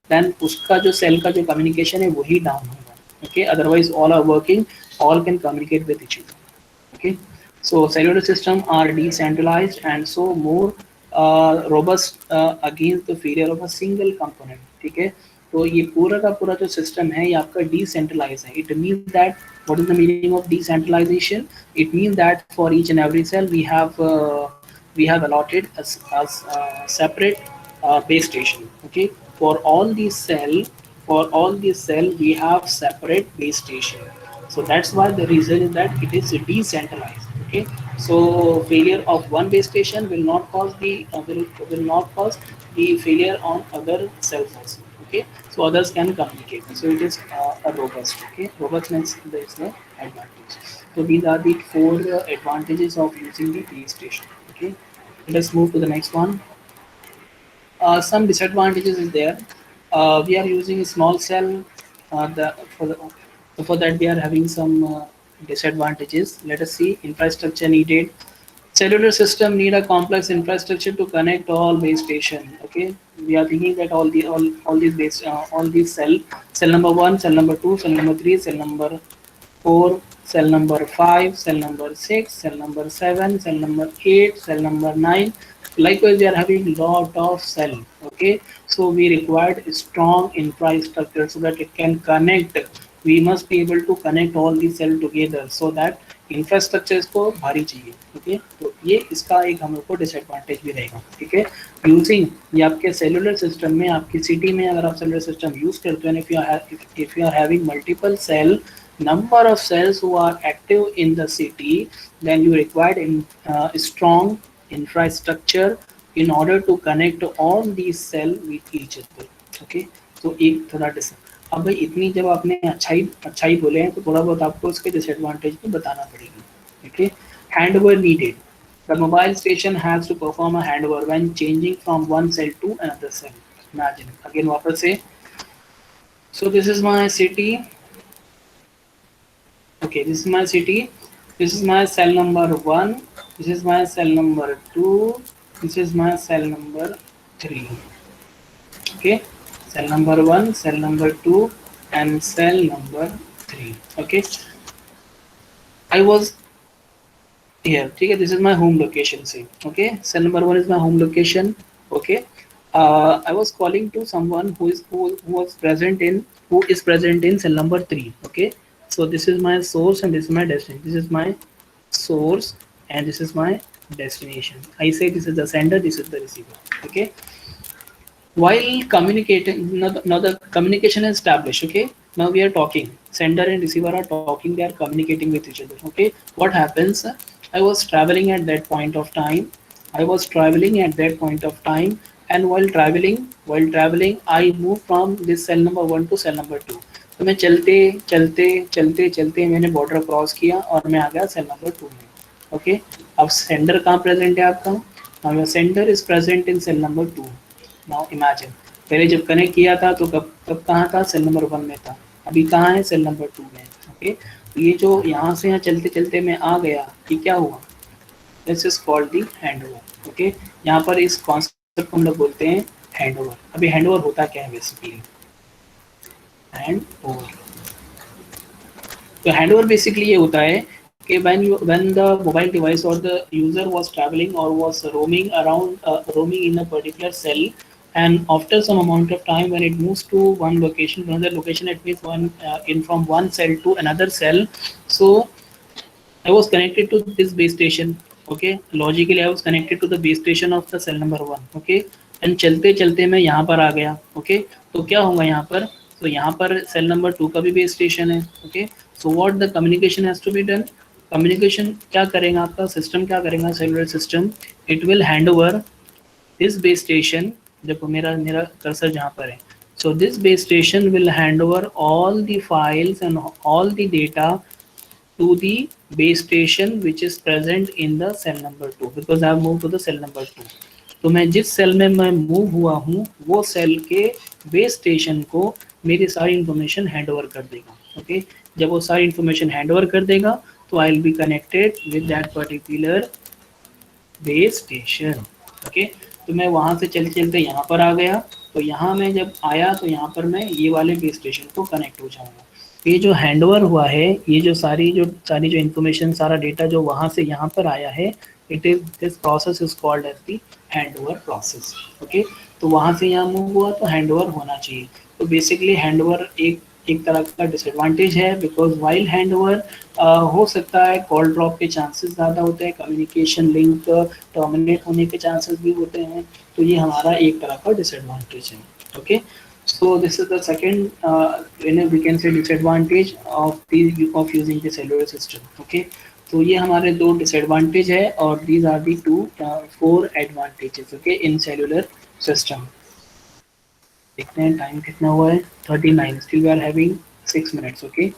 then उसका जो सेल का जो कम्युनिकेशन है वही डाउन होगा। Okay, otherwise all are working, all can communicate with each other। okay, so cellular system are decentralized and so more robust against the failure of a single component, ठीक है। तो ये पूरा का पूरा जो सिस्टम है ये आपका डिसेंट्रलाइज है। It means that what is the meaning of decentralization? It means that for each and every cell we have allotted as separate base station, okay. For all these cell we have separate base station, so that's why the reason is that it is decentralized, okay. So failure of one base station will not cause the failure on other cells also, okay. So others can communicate, so it is a robust, okay. Robustness is the advantage. So these are the four advantages of using the base station, okay. Let us move to the next one. Some disadvantages is there. We are using a small cell. For that we are having some disadvantages. Let us see. Infrastructure needed. Cellular system need a complex infrastructure to connect all base station. Okay, we are thinking that all these cell number 1, cell number 2, cell number 3, cell number 4, cell number 5, cell number 6, cell number 7, cell number 8, cell number 9. Likewise, we are having lot of cell. Okay, so we required a strong infrastructure so that it can connect. We must be able to connect all these cell together so that infrastructure इसको भारी चाहिए, okay. तो ये इसका एक हम लोग को डिसएडवांटेज भी रहेगा, ठीक है। यूजिंग ये आपके सेलुलर सिस्टम में, आपकी सिटी में अगर आप सेलुलर सिस्टम यूज करते हो, if you are having multiple cell, number of cells who are active in the city, then you require strong infrastructure in order to connect all these cell with each other, okay। तो एक थोड़ा अब भाई इतनी जब आपने अच्छाई बोले हैं तो थोड़ा बहुत आपको इसके डिसएडवांटेज भी बताना पड़ेगी, ठीक है। Handover needed. The mobile station has to perform a handover when changing from one cell to another cell. Imagine again वापस से. So this is my city. Okay, this is my city. This is my cell number 1. This is my cell number 2. This is my cell number 3. Okay, cell number 1, cell number 2, and cell number 3. Okay, I was here. Okay, this is my home location. Say, okay, cell number 1 is my home location. Okay. I was calling to someone who is present in cell number 3. Okay, so this is my source and this is my destination. This is my source and this is my destination. I say this is the sender, this is the receiver. Okay, while communicating, now the communication is established. Okay, now we are talking, sender and receiver are talking, they are communicating with each other. Okay, what happens? I was traveling at that point of time. And while traveling, I moved from this cell number 1 to cell number 2. तो मैं चलते मैंने border cross किया और मैं आ गया cell number 2 में. Okay, अब सेंडर कहाँ प्रेजेंट है आपका? Now sender is present in cell number 2. Now imagine, पहले जब कनेक्ट किया था तो कब कहाँ था? सेल नंबर 1 में था. अभी कहाँ है? सेल नंबर 2 में. ओके, ये जो यहाँ से यहाँ चलते मैं आ गया, ये क्या हुआ? This is called the handover. Okay, यहाँ पर इस कॉन्सेप्ट को हम लोग बोलते हैं हैंडओवर. अभी हैंडओवर होता क्या है बेसिकली? हैंडओवर, तो हैंडओवर बेसिकली ये होता है कि when the mobile device or the user was traveling or was roaming in a particular cell, and after some amount of time when it moves to one location to another location, it means from one cell to another cell. So I was connected to this base station. Okay, logically I was connected to the base station of the cell number 1. Okay, and चलते मैं यहाँ पर आ गया. Okay, तो क्या होगा यहाँ पर? तो यहाँ पर सेल नंबर 2 का भी बेस स्टेशन है. Okay, so what the communication has to be done? Communication क्या करेगा आपका सिस्टम? क्या करेगा cellular system? It will hand over this base station. देखो मेरा कर्सर जहाँ पर है. So this base station will hand over all the files and all the data to the base station which is present in the cell number 2, because I have moved to the cell number 2. तो मैं जिस cell में मैं move हुआ हूँ वो cell के base station को मेरी सारी इन्फॉर्मेशन हैंड ओवर कर देगा. ओके, जब वो सारी इन्फॉर्मेशन हैंड ओवर कर देगा तो I will be connected with that particular base station. Okay, तो मैं वहाँ से चलते यहाँ पर आ गया. तो यहाँ मैं जब आया तो यहाँ पर मैं ये वाले बेस स्टेशन को कनेक्ट हो जाऊँगा. ये जो हैंडओवर हुआ है, ये जो सारी जो इन्फॉर्मेशन, सारा डेटा जो वहाँ से यहाँ पर आया है, it is this process is called as the handover process. Okay, तो वहां से यहाँ मूव हुआ तो हैंडओवर होना चाहिए। तो बेसिकली हैंडओवर एक तरह का डिसएडवांटेज है, बिकॉज वाइल हैंडओवर हो सकता है कॉल ड्रॉप के चांसेस ज़्यादा होते हैं, कम्युनिकेशन लिंक टर्मिनेट होने के चांसेस भी होते हैं, तो ये हमारा एक तरह का डिसएडवांटेज है। Okay, so this is the second we can say disadvantage of using the cellular system। okay, तो ये हमारे दो डिसएडवांटेज है और these are the two 4 advantages okay in cellular system। देखते हैं टाइम कितना हुआ है, 39, still we are having 6 minutes। okay,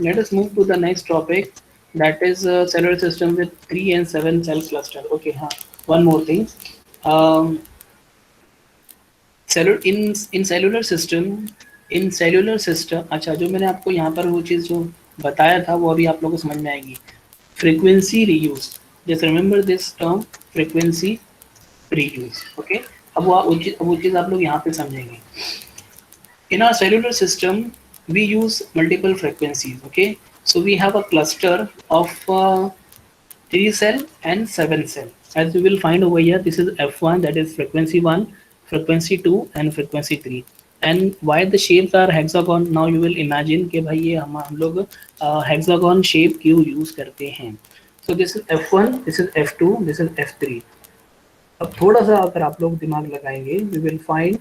let us move to the next topic, that is cellular system with 3 and 7 cell cluster। okay, हाँ, one more thing, in cellular system, अच्छा जो मैंने आपको यहाँ पर वो चीज़ जो बताया था वो अभी आप लोगों को समझ में आएगी, frequency reuse. Just remember this term, frequency reuse. Okay, अब वो चीज़ आप लोग यहाँ पे समझेंगे। In our cellular system we use multiple frequencies. Okay, so we have a cluster of 3 cell and 7 cell, as you will find over here, this is F1, that is frequency 1, frequency 2 and frequency 3, and why the shapes are hexagon, now you will imagine कि भाई ये हम लोग hexagon shape क्यों use करते हैं। so this is F1, this is F2, this is F3। अब थोड़ा सा अगर आप लोग दिमाग लगाएंगे, you will find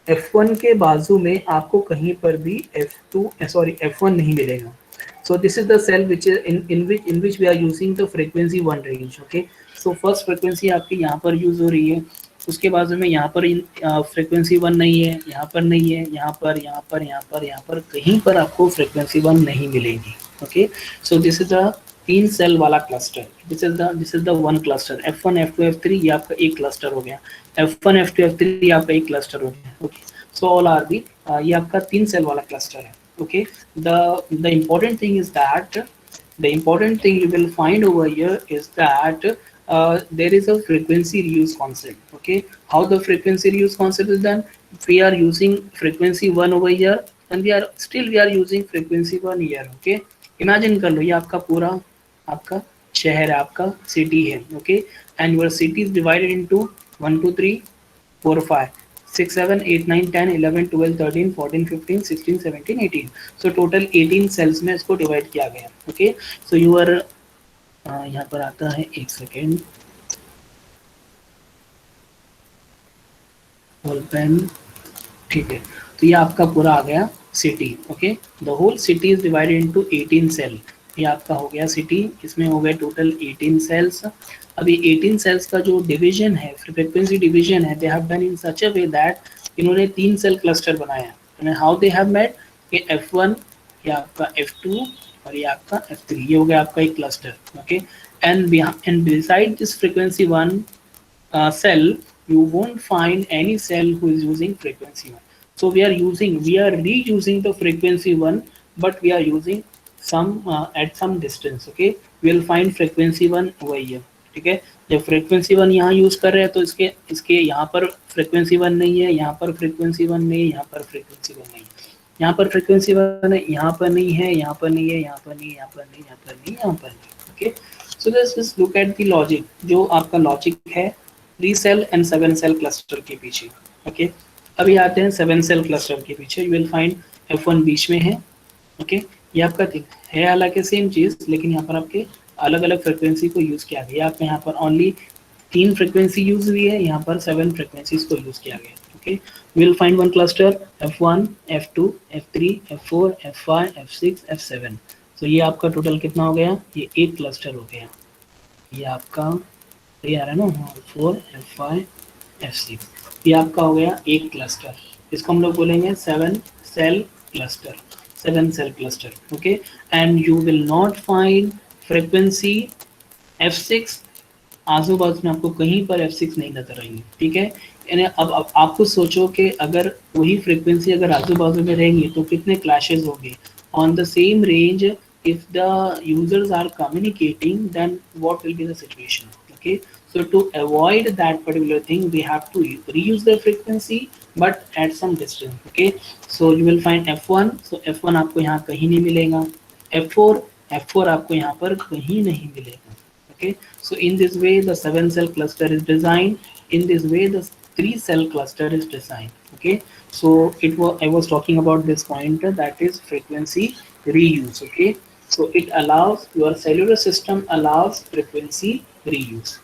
F1 के बाजू में आपको कहीं पर भी F1 नहीं मिलेगा। So this is the cell which is in which we are using the frequency 1 range। okay, so first frequency आपकी यहाँ पर यूज हो रही है, उसके बाजू में यहाँ पर फ्रीक्वेंसी 1 नहीं है, यहाँ पर नहीं है, यहाँ पर कहीं पर आपको फ्रीक्वेंसी 1 नहीं मिलेगी। Okay, so this is the 3 cell वाला cluster, this is the 1 cluster. F1 F2 F3 ये आपका एक क्लस्टर हो गया, F1 F2 F3 आपका एक क्लस्टर हो गया। Okay, so all are the, ये आपका 3 सेल वाला क्लस्टर है। okay, the important thing is that the important thing you will find over here is that there is a frequency reuse concept। okay, how the frequency reuse concept is done, we are using frequency 1 over here and we are using frequency 1 here। okay, imagine कर लो ये आपका पूरा आपका शहर है, आपका city है। okay, and your city is divided into 1 2 3 4 5 6 7 8 9 10 11 12 13 14 15 16 17 18, so total 18 sales में इसको डिवाइड किया गया। ओके, सो यूर यहाँ पर आता है, एक सेकेंड, बॉल पेन, ठीक है, तो ये आपका पूरा आ गया city. Okay, the whole city is divided into 18 cell, ये आपका हो गया सिटी, इसमें हो गए टोटल 18 सेल्स। अभी 18 सेल्स का जो डिवीजन है, फ्रीक्वेंसी डिवीजन है, they have done in such a way that इन्होंने 3 सेल क्लस्टर बनाया। हाउ दे हैव मेड, ये F1, ये आपका F2 और ये आपका F3, ये हो गया आपका एक cluster. Okay, and beside this frequency 1 cell you won't find any cell who is using frequency 1, so we are reusing the frequency 1, but we are using some at some distance। okay, we will find frequency 1 over here। ठीक है, जब frequency 1 यहाँ use कर रहे हैं तो इसके यहाँ पर फ्रीक्वेंसी 1 नहीं है, यहाँ पर फ्रीक्वेंसी 1 नहीं है, यहाँ पर फ्रीक्वेंसी 1 नहीं है, यहाँ पर फ्रीक्वेंसी 1 है, यहाँ पर नहीं है, यहाँ पर नहीं है, यहाँ पर नहीं, यहाँ पर नहीं, यहाँ पर नहीं, यहाँ पर नहीं। Okay, so just look at the logic, जो आपका लॉजिक है 3 सेल एंड 7 सेल क्लस्टर के पीछे। ओके, अभी आते हैं 7 सेल क्लस्टर के पीछे, यू विल फाइंड F1 बीच में है। ओके, ये आपका है हालांकि सेम चीज़, लेकिन यहाँ पर आपके अलग अलग फ्रिक्वेंसी को यूज़ किया गया। आपके यहाँ पर ओनली 3 फ्रिक्वेंसी यूज हुई है, यहाँ पर 7 फ्रिक्वेंसीज को यूज़ किया गया। Okay, will find one cluster F1 F2 F3 F4 F5 F6 F7। तो ये आपका टोटल कितना हो गया, ये एक क्लस्टर हो गया, ये आपका ये आ रहा है ना 4 F5 F6, ये आपका हो गया एक क्लस्टर, इसको हम लोग बोलेंगे 7 cell cluster, 7 cell cluster. Okay, and you will not find frequency F6 आजू बाजू में, आपको कहीं पर F6 नहीं नजर आएंगे। ठीक है, यानी अब आपको सोचो कि अगर वही फ्रीक्वेंसी अगर आजू बाजू में रहेंगी तो कितने क्लैशेस होंगे on the same range. if the users are communicating, then what will be the situation? Okay, so to avoid that particular thing, we have to reuse the frequency but at some distance। okay, so you will find F1, so F1 आपको यहाँ कहीं नहीं मिलेगा, F4 आपको यहाँ पर कहीं नहीं मिलेगा। Okay, so in this way the 7-cell cluster is designed. In this way the 3-cell cluster is designed. Okay, so I was talking about this pointer, that is frequency reuse. Okay, so it allows, your cellular system allows frequency reuse.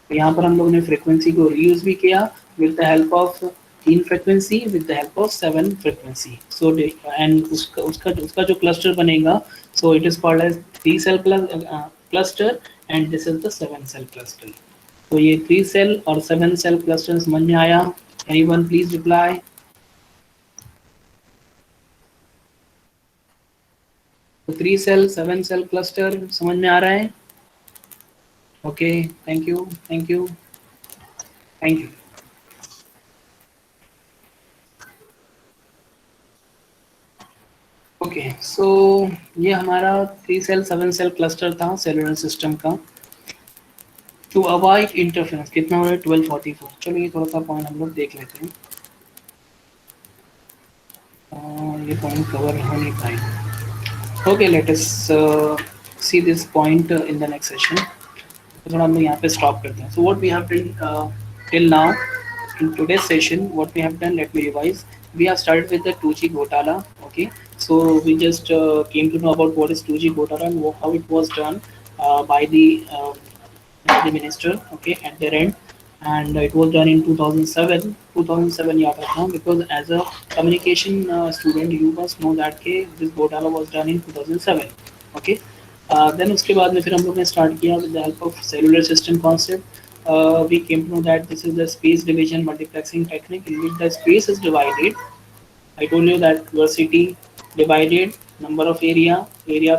तो यहाँ पर हम लोगों ने frequency को reuse भी किया with the help of 3 frequency, with the help of 7 frequency. So and उसका जो क्लस्टर बनेगा, so it is called as 3-cell cluster and this is the 7-cell cluster. तो ये 3-cell और 7-cell क्लस्टर समझ में आया? Anyone please reply. तो 3-cell 7-cell क्लस्टर समझ में आ रहा है? Okay, thank you. Okay, so ये हमारा 3-cell 7-cell cluster था सेलुलर सिस्टम का. To avoid interference, कितना हो रहा है? 1244. चलो ये थोड़ा सा पॉइंट हम लोग देख लेते हैं. ये पॉइंट कवर हो नहीं पाएगा. Okay, let us see this point in the next session. थोड़ा हम लोग यहाँ पे स्टॉप करते हैं. So what we have done till now in today's session, what we have done, let me revise. We have started with the 2G Ghotala. Okay, so we just came to know about what is 2G Ghotala and how it was done by the minister. Okay, at their end, and it was done in 2007. 2007 याद रखना, because as a communication student you must know that this Ghotala was done in 2007. Okay. Then उसके बाद में फिर हम लोग ने start किया with the help of cellular system concept. We came to know that this is the space division multiplexing technique in which the space is divided. I told you that your city divided, number of area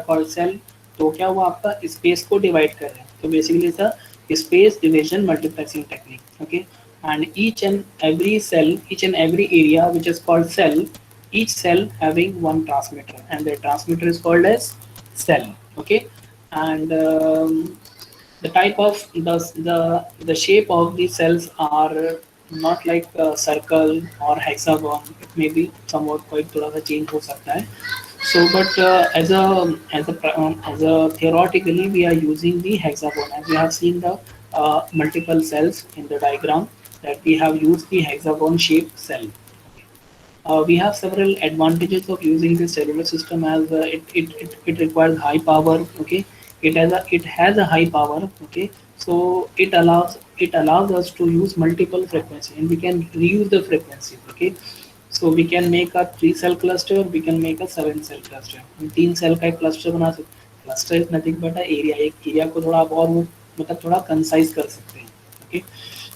called cell. तो क्या हुआ, आपका space को divide कर रहे हैं. तो basically it's a space division multiplexing technique. Okay, and each and every cell, each and every area which is called cell, each cell having one transmitter, and the transmitter is called as cell. Okay, and the type of the shape of the cells are not like a circle or hexagon. It may be somewhat quite थोड़ा सा change हो सकता है. So but as a theoretically we are using the hexagon, and we have seen the multiple cells in the diagram, that we have used the hexagon shaped cell. We have several advantages of using this cellular system, as it requires high power. Okay, it has a high power. Okay, so it allows us to use multiple frequency, and we can reuse the frequency. Okay, so we can make a 3-cell cluster, we can make a 7-cell cluster. 3 cell का एक cluster बना सकते. Cluster is nothing but a area. एक area को थोड़ा आप और मतलब थोड़ा concise कर सकते हैं. Okay,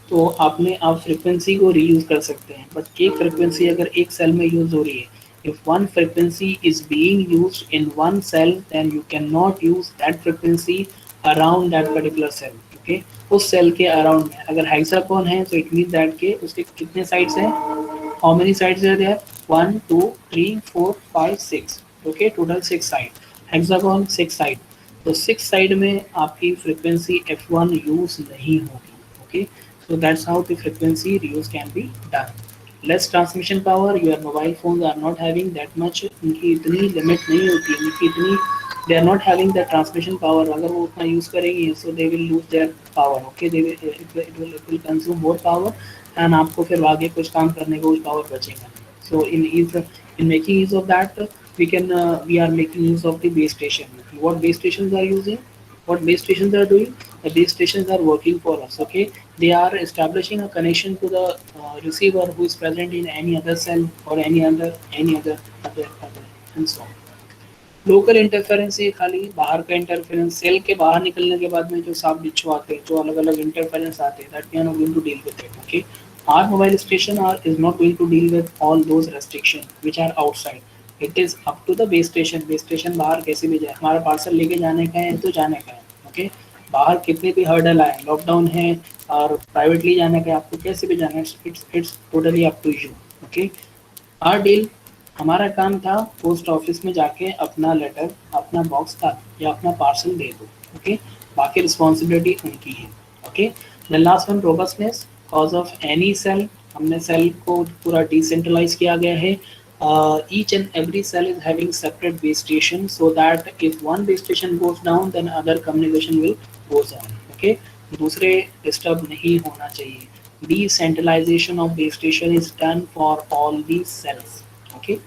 तो आप फ्रीक्वेंसी को रीयूज कर सकते हैं, बट एक फ्रीक्वेंसी अगर एक सेल में यूज हो रही है, if one frequency is being used in one cell, then you can not use that frequency around that particular cell. Okay, उस सेल के अराउंड में अगर हेक्सागोन है, तो इट मीन दैट के उसके कितने साइड्स हैं, how many sides are there, 1 2 3 4 5 6. Okay, total 6 side. Hexagon 6 side, तो 6 साइड में आपकी फ्रीक्वेंसी f1 यूज नहीं होगी. Okay, so that's how the frequency reuse can be done. Less transmission power, your mobile phones are not having that much, उनकी इतनी limit नहीं होती है, उनकी इतनी, they are not having the transmission power. अगर वो उतना यूज करेंगे, so they will lose their power. Okay, it will consume more power, and आपको फिर आगे कुछ काम करने को कुछ पावर बचेगा. So in making use of that, we are making use of the base station. What base stations are using? What base stations are doing? The base stations are working for us. Okay, they are establishing a connection to the receiver who is present in any other cell or any other and so on. Local interference ये खाली बाहर का interference, cell के बाहर निकलने के बाद में जो सांप बिच्छू आते हैं, जो अलग अलग इंटरफेरेंस आते हैं, that we are not going to deal with it. Okay, our mobile station is not going to deal with all those restrictions which are outside. It is up to the base station. Base station बाहर कैसे भी जाए, हमारा parcel लेके जाने का है तो जाने का है. ओके, बाहर कितने भी हर्डल आए, लॉकडाउन है और प्राइवेटली जाने का, आपको कैसे भी जाना है, it's totally up to you. Okay, our deal, हमारा काम था पोस्ट ऑफिस में जाके अपना लेटर, अपना बॉक्स का या अपना पार्सल दे दो. ओके, बाकी रिस्पॉन्सिबिलिटी उनकी है. Okay, the last one, robustness. Cause of any cell, हमने सेल को पूरा डिसेंट्रलाइज किया गया है. Each and every cell is having separate base station, so that if one base station goes down, then other communication will goes on. Okay, दूसरे disturb नहीं होना चाहिए. Decentralization of base station is done for all these cells. Okay.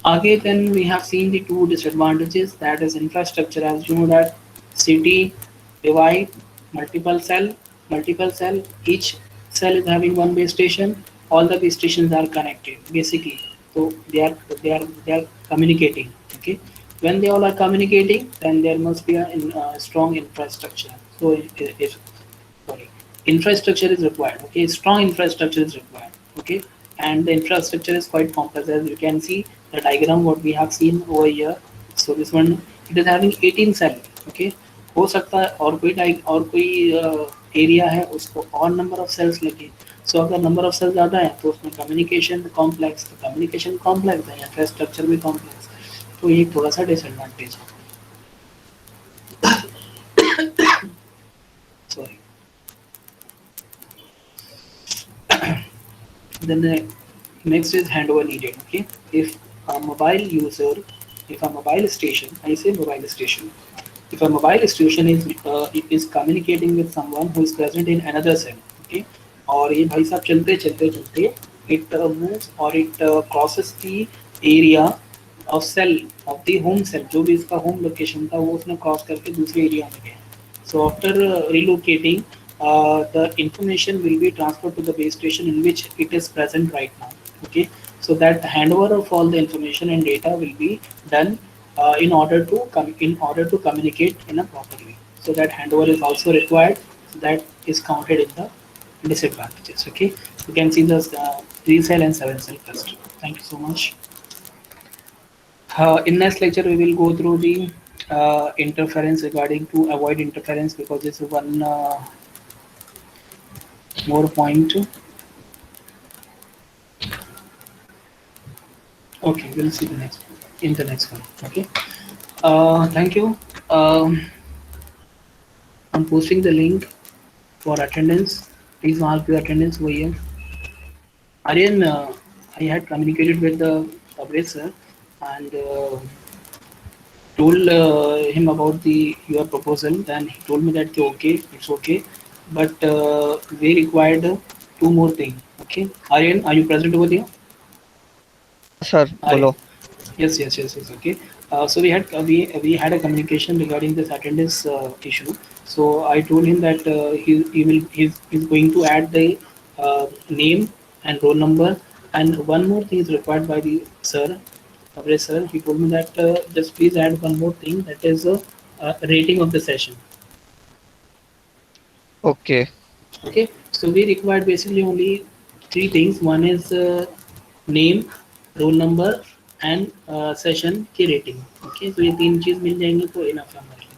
Again, then we have seen the two disadvantages, that is infrastructure. As you know that city divide, multiple cell, each cell is having one base station, all the base stations are connected basically. So they are communicating. Okay. When they all are communicating, then there must be a strong infrastructure. So if sorry, infrastructure is required. Okay, strong infrastructure is required. Okay, and the infrastructure is quite complex, as you can see the diagram what we have seen over here. So this one, it is having 18 cell. Okay, हो सकता है और कोई area है उसको और number of sales लगे. सो अगर नंबर ऑफ सेल्स ज़्यादा है तो उसमें कम्युनिकेशन कॉम्प्लेक्स, तो कम्युनिकेशन कॉम्प्लेक्स है, इंफ्रास्ट्रक्चर भी कॉम्प्लेक्स. तो ये थोड़ा सा डिसएडवांटेज है. Sorry. Then the next is handover needed. Okay, if a mobile user, if a mobile station, I say mobile station, if a mobile station is communicating with someone who is present in another cell. Okay, और ये भाई साहब चलते चलते चलते it moves or it crosses the area of cell of the home cell, जो भी इसका home location था वो उसने cross करके दूसरे एरिया में गया. So after relocating, the information will be transferred to the base station in which it is present right now. Okay, so that handover of all the information and data will be done in order to communicate in a proper way. So that handover is also required. So that is counted in the disadvantages. Okay, you can see the 3 cell and 7 cell cluster. Thank you so much. In next lecture we will go through the interference, regarding to avoid interference, because this is one more point. Okay, we'll see the next one in the next one. Okay, thank you. I'm posting the link for attendance. Please mark your attendance over here. Aryan, I had communicated with the Tabriz sir and told him about your proposal. Then he told me that okay, it's okay, but we required 2 more things. Okay, Aryan, are you present over there? Sir, Aryan. बोलो. Yes. Okay. So we had a communication regarding this attendance issue. So I told him that he's going to add the name and roll number, and one more thing is required by the sir. Tabriz sir, he told me that just please add one more thing, that is a rating of the session. Okay. Okay, so we required basically only 3 things. One is name, roll number and session की rating. Okay, so ये 3 चीज मिल जाएंगे तो enough है हमारे लिए.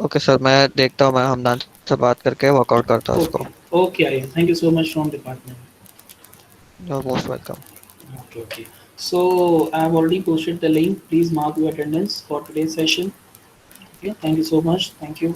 Okay sir, मैं देखता हूँ, मैं हमदान से बात करके वर्कआउट करता हूँ उसको. Okay, Aryan, thank you so much from department. You are most welcome. Okay. So I have already posted the link. Please mark your attendance for today's session. Okay, thank you so much. Thank you.